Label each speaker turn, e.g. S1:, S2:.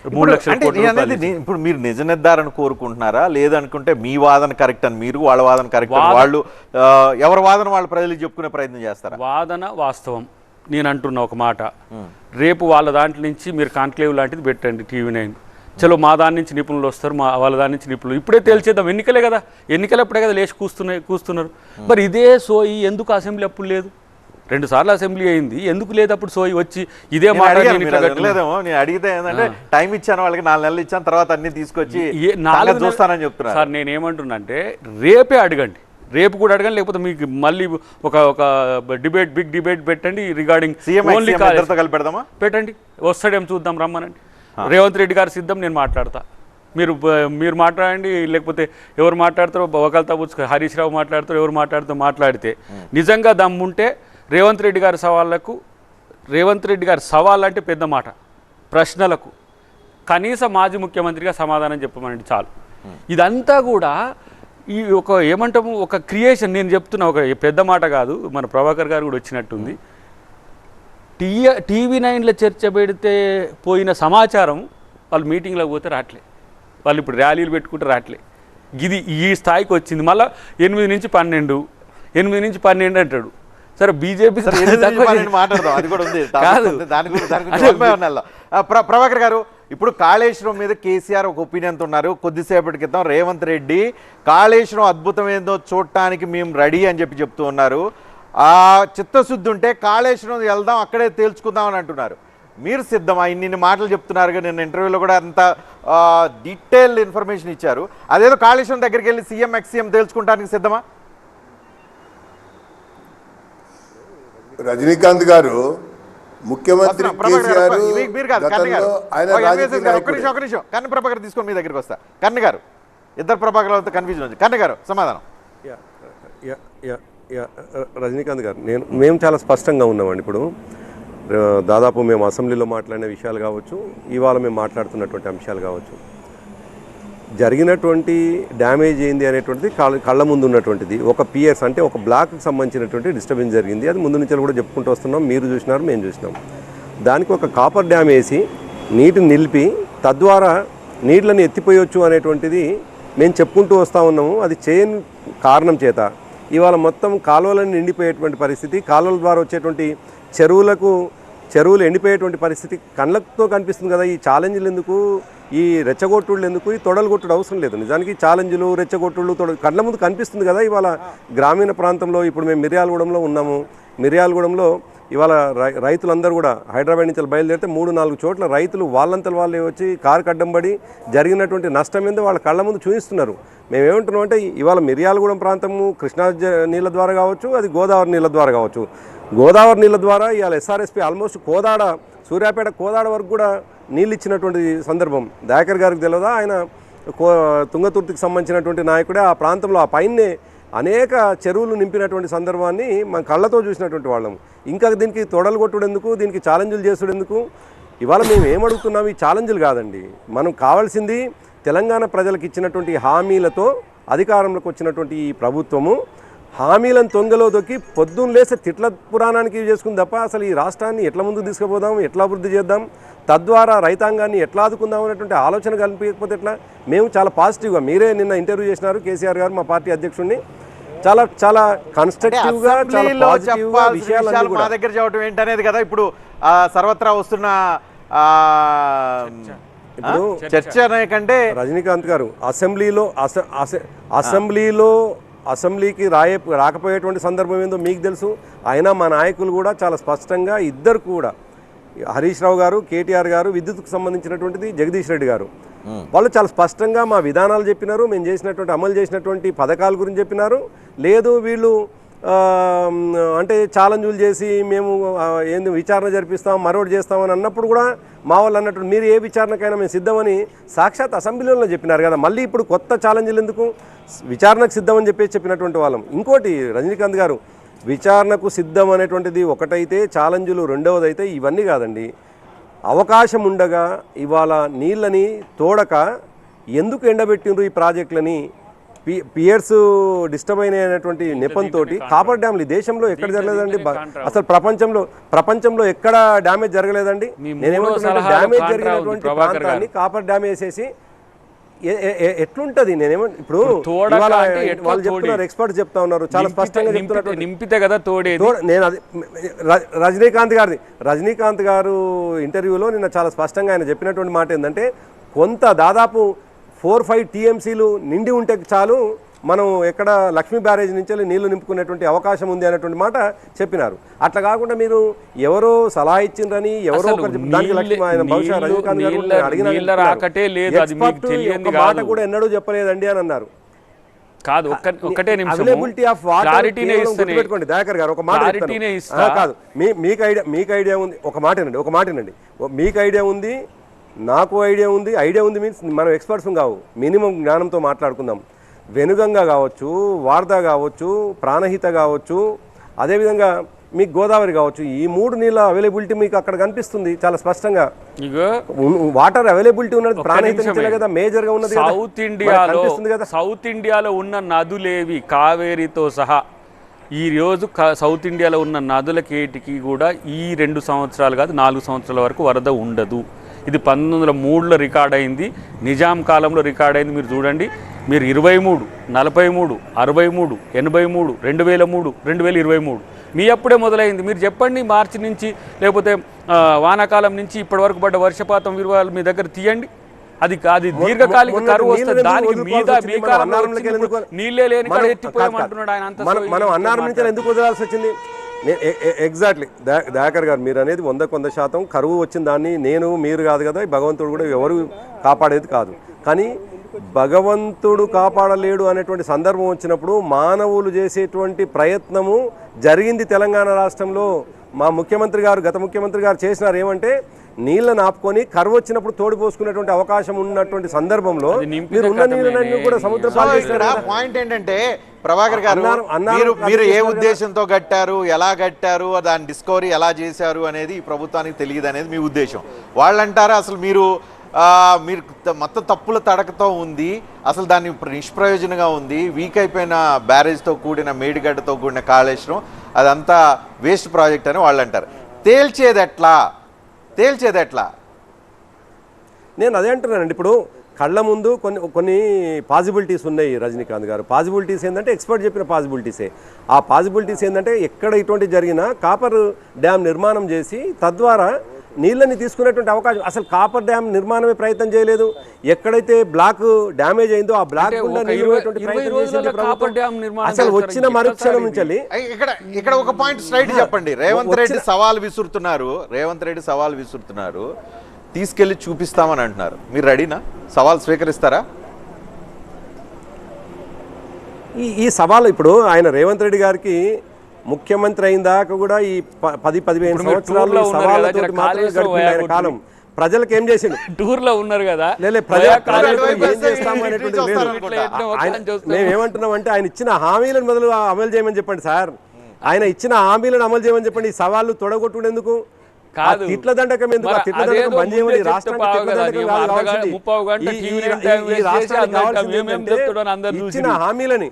S1: 3 లక్షల కోట్ల.
S2: ఇప్పుడు మీరు నిజ నిర్ధారణ కోరుకుంటున్నారా, లేదనుకుంటే మీ వాదన కరెక్ట్ అని మీరు, వాళ్ళ వాదన కరెక్ట్ అని వాళ్ళు, ఎవరి వాదన వాళ్ళు ప్రజలకు చెప్పుకునే ప్రయత్నం చేస్తారా?
S1: వాదన వాస్తవం. నేను అంటున్నా ఒక మాట, రేపు వాళ్ళ దాంట్లో నుంచి మీరు కాన్క్లేవ్ లాంటిది పెట్టండి TV9. చలో మా దాని నుంచి నిపుణులు వస్తారు, వాళ్ళ దాని నుంచి నిపుణులు. ఇప్పుడే తేల్చేద్దాం, ఎన్నికలే కదా, ఎన్నికలప్పుడే కదా లేచి కూస్తున్నారు. మరి ఇదే సోయి ఎందుకు అసెంబ్లీ అప్పుడు లేదు? 2 సార్లు అసెంబ్లీ అయింది, ఎందుకు లేదు అప్పుడు సోయి వచ్చి ఇదే మాట?
S2: నేను అడిగితే ఏంటంటే టైం ఇచ్చాను వాళ్ళకి, 4 నెలలు ఇచ్చాను, తర్వాత అన్ని తీసుకొచ్చి చూస్తానని చెప్తున్నారు.
S1: సార్ నేనేమంటున్నా అంటే రేపే అడగండి, రేపు కూడా అడగండి, లేకపోతే మీకు మళ్ళీ ఒక డిబేట్, బిగ్ డిబేట్ పెట్టండి రిగార్డింగ్ ఓన్లీ
S2: పెడదామా,
S1: పెట్టండి, వస్తాడేమో చూద్దాం, రమ్మనండి. రేవంత్ రెడ్డి గారు సిద్ధం, నేను మాట్లాడతా, మీరు మాట్లాడండి, లేకపోతే ఎవరు మాట్లాడతారో ఒకళ్ళతో పుచ్చుకో, హరీష్ రావు మాట్లాడతారో ఎవరు మాట్లాడితే నిజంగా దమ్ముంటే రేవంత్ రెడ్డి గారి సవాళ్లకు, రేవంత్ రెడ్డి గారి సవాళ్ళు అంటే పెద్ద మాట, ప్రశ్నలకు కనీసం మాజీ ముఖ్యమంత్రిగా సమాధానం చెప్పమనండి చాలు. ఇదంతా కూడా ఈ ఏమంటాము ఒక క్రియేషన్. నేను చెప్తున్నా, ఒక పెద్ద మాట కాదు, మన ప్రభాకర్ గారు కూడా వచ్చినట్టుంది. TV9లో చర్చ పెడితే పోయిన సమాచారం వాళ్ళు మీటింగ్లోకి పోతే రావట్లే, వాళ్ళు ఇప్పుడు ర్యాలీలు పెట్టుకుంటే రావట్లే. ఇది ఈ స్థాయికి వచ్చింది. మళ్ళీ 8 నుంచి 12, 8 నుంచి 12 అంటాడు. సరే బీజేపీ
S2: మాట్లాడదాం, అది కూడా ఉంది కాదు. ప్రభాకర్ గారు, ఇప్పుడు కాళేశ్వరం మీద కేసీఆర్ ఒక ఒపీనియన్తో ఉన్నారు. కొద్దిసేపటి క్రితం రేవంత్ రెడ్డి కాళేశ్వరం అద్భుతం ఏందో చూడటానికి మేము రెడీ అని చెప్తూ ఉన్నారు. ఆ చిత్తశుద్ధి ఉంటే కాళేశ్వరం వెళ్దాం, అక్కడే తేల్చుకుందాం అని అంటున్నారు. మీరు సిద్ధమా? ఇన్ని మాటలు చెప్తున్నారు, నిన్న ఇంటర్వ్యూలో కూడా అంత డీటెయిల్ ఇన్ఫర్మేషన్ ఇచ్చారు. అదేదో కాళేశ్వరం దగ్గరికి వెళ్ళి సీఎం ఎక్స్సీఎం తేల్చుకోవడానికి సిద్ధమా?
S3: రజనీకాంత్ గారు ముఖ్యమంత్రి కేసీఆర్
S2: కన్ను ప్రభాకర్ తీసుకొని మీ దగ్గరికి వస్తా. కన్ను గారు, ఇద్దరు ప్రభాకర్లతో కన్ఫ్యూజన్ ఉంది. కన్ను గారు సమాధానం.
S4: రజనీకాంత్ గారు, మేము చాలా స్పష్టంగా ఉన్నామండి. ఇప్పుడు దాదాపు మేము అసెంబ్లీలో మాట్లాడిన విషయాలు కావచ్చు, ఇవాళ మేము మాట్లాడుతున్నటువంటి అంశాలు కావచ్చు, జరిగినటువంటి డ్యామేజ్ ఏంది అనేటువంటిది కళ్ళ ముందు ఉన్నటువంటిది. ఒక పిఎస్ అంటే ఒక బ్లాక్కి సంబంధించినటువంటి డిస్టర్బెన్స్ జరిగింది. అది ముందు నుంచి కూడా చెప్పుకుంటూ వస్తున్నాం, మీరు చూసినారు, మేము చూసినాం. దానికి ఒక కాపర్ డ్యామ్ వేసి నీటిని నిలిపి తద్వారా నీళ్ళని ఎత్తిపోయొచ్చు అనేటువంటిది మేము చెప్పుకుంటూ వస్తూ ఉన్నాము. అది చేయని కారణం చేత ఇవాళ మొత్తం కాలువలను నిండిపోయేటువంటి పరిస్థితి, కాలువల ద్వారా వచ్చేటువంటి చెరువులు ఎండిపోయేటువంటి పరిస్థితి కళ్ళతో కనిపిస్తుంది కదా. ఈ ఛాలెంజ్లు ఎందుకు, ఈ రెచ్చగొట్టుళ్ళు ఎందుకు, ఈ తొడలు కొట్టుడు అవసరం లేదు. నిజానికి ఛాలెంజ్లు, రెచ్చగొట్టుళ్ళు, కళ్ళ ముందు కనిపిస్తుంది కదా. ఇవాళ గ్రామీణ ప్రాంతంలో ఇప్పుడు మేము మిర్యాలగూడెంలో ఉన్నాము. మిర్యాలగూడెంలో ఇవాళ రైతులందరూ కూడా హైదరాబాద్ నుంచి బయలుదేరితే 3-4 చోట్ల రైతులు వాళ్ళంతలు వాళ్ళే వచ్చి కారు కడ్డంబడి జరిగినటువంటి నష్టం ఏందో వాళ్ళ కళ్ళ ముందు చూపిస్తున్నారు. మేమేమంటున్నాం అంటే ఇవాళ మిర్యాలగూడెం ప్రాంతము కృష్ణా నీళ్ళ ద్వారా కావచ్చు, అది గోదావరి నీళ్ళ ద్వారా కావచ్చు. గోదావరి నీళ్ళ ద్వారా ఇవాళ SRSP ఆల్మోస్ట్ కోదాడ, సూర్యాపేట కోదాడ వరకు కూడా నీళ్ళు ఇచ్చినటువంటి సందర్భం. దయాకర్ గారికి తెలియదా? ఆయన తుంగతుర్తికి సంబంధించినటువంటి నాయకుడే. ఆ ప్రాంతంలో ఆ పైనే అనేక చెరువులు నింపినటువంటి సందర్భాన్ని మన కళ్ళతో చూసినటువంటి వాళ్ళము. ఇంకా దీనికి తొడలు కొట్టుడు ఎందుకు, దీనికి ఛాలెంజ్లు చేసుడు ఎందుకు? ఇవాళ మేము ఏమడుగుతున్నాం, ఈ ఛాలెంజ్లు కాదండి. మనం కావాల్సింది తెలంగాణ ప్రజలకు ఇచ్చినటువంటి హామీలతో అధికారంలోకి వచ్చినటువంటి ఈ ప్రభుత్వము హామీలను తొంగలో దొక్కి పొద్దున్న లేసే తిట్ల పురాణానికి చేసుకుంది తప్ప అసలు ఈ రాష్ట్రాన్ని ఎట్లా ముందుకు తీసుకుపోదాం, ఎట్లా అభివృద్ధి చేద్దాం, తద్వారా రైతాంగాన్ని ఎట్లా ఆదుకుందాం అనేటువంటి ఆలోచన కల్పించకపోతే ఎట్లా? మేము చాలా పాజిటివ్గా, మీరే నిన్న ఇంటర్వ్యూ చేసినారు కేసీఆర్ గారు, మా పార్టీ అధ్యక్షుడిని, చాలా కన్స్ట్రక్టివ్గా, చాలా పాజిటివ్గా విషయాలు
S2: మా దగ్గర చెప్పడం ఏంటనేది కదా ఇప్పుడు సర్వత్రా వస్తున్న ఇప్పుడు చర్చ కంటే.
S4: రజనీకాంత్ గారు, అసెంబ్లీకి రాకపోయేటువంటి సందర్భం ఏందో మీకు తెలుసు. అయినా మా నాయకులు కూడా చాలా స్పష్టంగా, ఇద్దరు కూడా, హరీష్ రావు గారు, కేటీఆర్ గారు, విద్యుత్కు సంబంధించినటువంటిది జగదీష్ రెడ్డి గారు, వాళ్ళు చాలా స్పష్టంగా మా విధానాలు చెప్పినారు, మేము చేసినటువంటి అమలు చేసినటువంటి పథకాల గురించి చెప్పినారు. లేదు వీళ్ళు అంటే ఛాలెంజ్లు చేసి మేము ఏంది విచారణ జరిపిస్తాం, మరొకటి చేస్తామని అన్నప్పుడు కూడా మా వాళ్ళు అన్నట్టు మీరు ఏ విచారణకైనా మేము సిద్ధమని సాక్షాత్ అసెంబ్లీలో చెప్పినారు కదా. మళ్ళీ ఇప్పుడు కొత్త ఛాలెంజ్లు ఎందుకు? విచారణకు సిద్ధమని చెప్పినటువంటి వాళ్ళం. ఇంకోటి రజనీకాంత్ గారు, విచారణకు సిద్ధం అనేటువంటిది ఒకటైతే, ఛాలెంజ్లు రెండవది అయితే, ఇవన్నీ కాదండి. అవకాశం ఉండగా ఇవాళ నీళ్ళని తోడక ఎందుకు ఎండబెట్టిండ్రు ఈ ప్రాజెక్టులని పియర్స్ డిస్టర్బ్ అయినటువంటి నెపంతో కాపర్ డ్యామ్లు ఈ దేశంలో ఎక్కడ జరగలేదండి. అసలు ప్రపంచంలో ఎక్కడ డ్యామేజ్ జరగలేదండి. నేనేమంటున్నా డ్యామేజ్ జరిగినటువంటి ప్రాంతాన్ని కాపర్ డ్యామ్ వేసేసి ఎట్లుంటది? ఇప్పుడు వాళ్ళు చెప్తున్నారు, ఎక్స్పర్ట్స్ చెప్తా ఉన్నారు, చాలా స్పష్టంగా చెప్తున్నారు
S1: నింపితే కదా తోడేది.
S4: నేను అది రజనీకాంత్ గారు ఇంటర్వ్యూలో నిన్న చాలా స్పష్టంగా ఆయన చెప్పినటువంటి మాట ఏంటంటే, కొంత దాదాపు 4-5 TMCలు నిండి ఉంటే చాలు, మనం ఎక్కడ లక్ష్మీ బ్యారేజ్ నుంచి నీళ్లు నింపుకునేటువంటి అవకాశం ఉంది అనేటువంటి మాట చెప్పినారు. అట్లా కాకుండా మీరు ఎవరో సలహా ఇచ్చిండ్రని ఎవరో బహుశా రజనీకాంత్ గారు అడిగిన మాట కూడా ఎన్నడూ చెప్పలేదండి అని అన్నారు.
S1: కాదు, ఒకటే నిమిషం
S4: అవైలబిలిటీ ఆఫ్ వాటర్ పెట్టుకోండి దయాకర్ గారు. ఒక మాట కాదు, మీకు ఐడియా ఉంది, ఒక మాట వినండి. మీకు ఐడియా ఉంది, నాకు ఐడియా ఉంది మీన్స్ మనం ఎక్స్పర్ట్స్ కావు, మినిమం జ్ఞానంతో మాట్లాడుకుందాం. వెనుగంగా కావచ్చు, వార్దా కావచ్చు, ప్రాణహిత కావచ్చు, అదేవిధంగా మీకు గోదావరి కావచ్చు, ఈ 3 నీళ్ళ అవైలబిలిటీ మీకు అక్కడ కనిపిస్తుంది చాలా స్పష్టంగా. వాటర్ అవైలబిలిటీ ఉన్నది ప్రాణహిత కదా మేజర్ గా ఉన్నది.
S1: సౌత్ ఇండియాలో ఉన్న నదులేవి కావేరితో సహా ఈ రోజు సౌత్ ఇండియాలో ఉన్న నదులకేటికి కూడా ఈ 2 సంవత్సరాలు కాదు 4 సంవత్సరాల వరకు వరద ఉండదు. ఇది 1903లో రికార్డ్ అయింది, నిజాం కాలంలో రికార్డ్ అయింది. మీరు చూడండి, మీరు 23, 43, 63, 83, 2003, 2023 మీ అప్పుడే మొదలైంది. మీరు చెప్పండి, మార్చి నుంచి లేకపోతే వానాకాలం నుంచి ఇప్పటి వరకు పడ్డ వర్షపాతం విలువలు మీ దగ్గర తీయండి. అది దీర్ఘకాలిక కరువు వస్తుంది. దానికి నీళ్ళే లేని ఎత్తిపోయామంటున్నాడు ఆయన.
S4: మనం అన్నారం నుంచి ఎందుకు వదలాల్సి వచ్చింది? ఎగ్జాక్ట్లీ దయాకర్ గారు మీరు అనేది 100% కరువు వచ్చిన దాన్ని నేను మీరు కాదు కదా, భగవంతుడు కూడా ఎవరు కాపాడేది కాదు. కానీ భగవంతుడు కాపాడలేడు అనేటువంటి సందర్భం వచ్చినప్పుడు మానవులు చేసేటువంటి ప్రయత్నము జరిగింది తెలంగాణ రాష్ట్రంలో. మా గత ముఖ్యమంత్రి గారు చేసినారు ఏమంటే, నీళ్ళను ఆపుకొని కరువు వచ్చినప్పుడు తోడిపోసుకునేటువంటి అవకాశం ఉన్నటువంటి సందర్భంలో మీరు ఉన్న నీళ్ళని కూడా సముద్ర
S2: పాయింట్ ఏంటంటే, ప్రభాకర్ గారు మీరు ఏ ఉద్దేశంతో కట్టారు, ఎలా కట్టారు, దాని డిస్కవరీ ఎలా చేశారు అనేది ఈ ప్రభుత్వానికి తెలియదు అనేది మీ ఉద్దేశం. వాళ్ళంటారా అసలు మీరు మొత్తం తప్పుల తడకతో ఉంది, అసలు దాన్ని నిష్ప్రయోజనంగా ఉంది, వీక్ అయిపోయిన బ్యారేజ్తో కూడిన మేడిగడ్డతో కూడిన కాళేశ్వరం అదంతా వేస్ట్ ప్రాజెక్ట్ అని వాళ్ళు అంటారు. తేల్చేది ఎట్లా?
S4: నేను అదే అంటున్నానండి. ఇప్పుడు కళ్ళ ముందు కొన్ని పాసిబిలిటీస్ ఉన్నాయి రజనీకాంత్ గారు. పాసిబిలిటీస్ ఏంటంటే ఎక్స్పర్ట్ చెప్పిన పాసిబిలిటీసే. ఆ పాసిబిలిటీస్ ఏంటంటే, ఎక్కడ ఇటువంటి జరిగినా కాపర్ డ్యామ్ నిర్మాణం చేసి తద్వారా నీళ్ళని తీసుకునేటువంటి అవకాశం. అసలు కాపర్ డ్యామ్ నిర్మాణమే ప్రయత్నం చేయలేదు. ఎక్కడైతే బ్లాక్ డ్యామేజ్ అయిందో ఆ బ్లాక్ అసలు వచ్చిన మరుక్షణం నుంచి
S2: ఇక్కడ ఒక పాయింట్ స్ట్రైట్ చెప్పండి. రేవంత్ రెడ్డి సవాల్ విసురుతున్నారు, తీసుకెళ్లి చూపిస్తామని అంటున్నారు. మీరు రెడీనా? సవాల్ స్వీకరిస్తారా?
S4: ఈ సవాల్ ఇప్పుడు ఆయన రేవంత్ రెడ్డి గారికి ముఖ్యమంత్రి అయిన దాకా కూడా ఈ 10-15 సంవత్సరాలు సవాళ్ళతో మాత్రమే గడిపిన ఆయన కాలం. ప్రజలకు ఏం చేసిండు?
S1: టూర్లో ఉన్నారు కదా,
S4: మేము ఏమంటున్నాం అంటే, ఆయన ఇచ్చిన హామీలను మొదలు అమలు చేయమని చెప్పండి సార్. ఆయన ఇచ్చిన హామీలను అమలు చేయమని చెప్పండి. ఈ సవాళ్ళు తొడగొట్టుడెందుకు? తిట్ల దండకం ఎందుకు? తిట్ల దండకం బంద్ చేయమని రాష్ట్రానికి ఇచ్చిన హామీలని